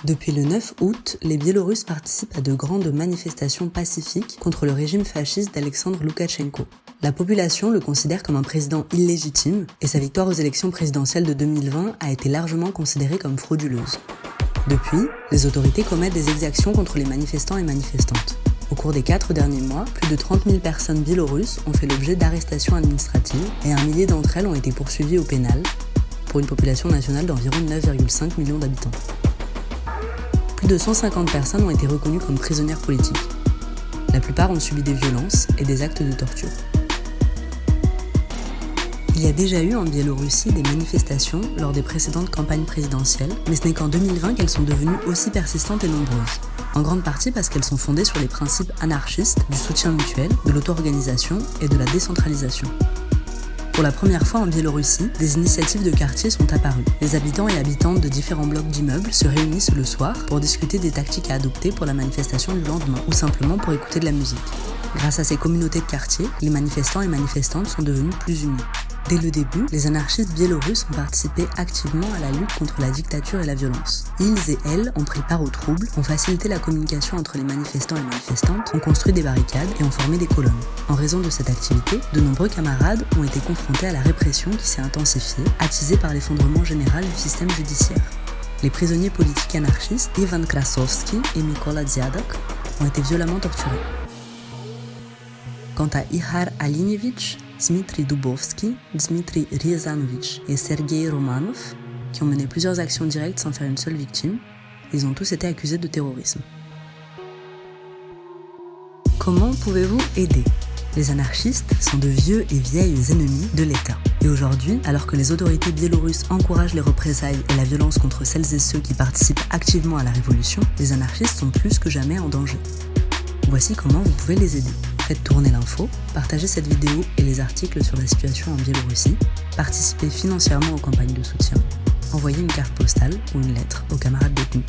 Depuis le 9 août, les Biélorusses participent à de grandes manifestations pacifiques contre le régime fasciste d'Alexandre Loukachenko. La population le considère comme un président illégitime et sa victoire aux élections présidentielles de 2020 a été largement considérée comme frauduleuse. Depuis, les autorités commettent des exactions contre les manifestants et manifestantes. Au cours des 4 derniers mois, plus de 30 000 personnes biélorusses ont fait l'objet d'arrestations administratives et 1 millier d'entre elles ont été poursuivies au pénal, pour une population nationale d'environ 9,5 millions d'habitants. Plus de 150 personnes ont été reconnues comme prisonnières politiques. La plupart ont subi des violences et des actes de torture. Il y a déjà eu en Biélorussie des manifestations lors des précédentes campagnes présidentielles, mais ce n'est qu'en 2020 qu'elles sont devenues aussi persistantes et nombreuses. En grande partie parce qu'elles sont fondées sur les principes anarchistes du soutien mutuel, de l'auto-organisation et de la décentralisation. Pour la première fois en Biélorussie, des initiatives de quartier sont apparues. Les habitants et habitantes de différents blocs d'immeubles se réunissent le soir pour discuter des tactiques à adopter pour la manifestation du lendemain, ou simplement pour écouter de la musique. Grâce à ces communautés de quartier, les manifestants et manifestantes sont devenus plus unis. Dès le début, les anarchistes biélorusses ont participé activement à la lutte contre la dictature et la violence. Ils et elles ont pris part aux troubles, ont facilité la communication entre les manifestants et manifestantes, ont construit des barricades et ont formé des colonnes. En raison de cette activité, de nombreux camarades ont été confrontés à la répression qui s'est intensifiée, attisée par l'effondrement général du système judiciaire. Les prisonniers politiques anarchistes Ivan Krasovski et Mykola Dziadak ont été violemment torturés. Quant à Ihar Alinevich, Dmitri Dubovski, Dmitri Riazanovich et Sergei Romanov, qui ont mené plusieurs actions directes sans faire une seule victime, ils ont tous été accusés de terrorisme. Comment pouvez-vous aider ? Les anarchistes sont de vieux et vieilles ennemis de l'État. Et aujourd'hui, alors que les autorités biélorusses encouragent les représailles et la violence contre celles et ceux qui participent activement à la révolution, les anarchistes sont plus que jamais en danger. Voici comment vous pouvez les aider. Faites tourner l'info, partagez cette vidéo et les articles sur la situation en Biélorussie, participez financièrement aux campagnes de soutien, envoyez une carte postale ou une lettre aux camarades détenus.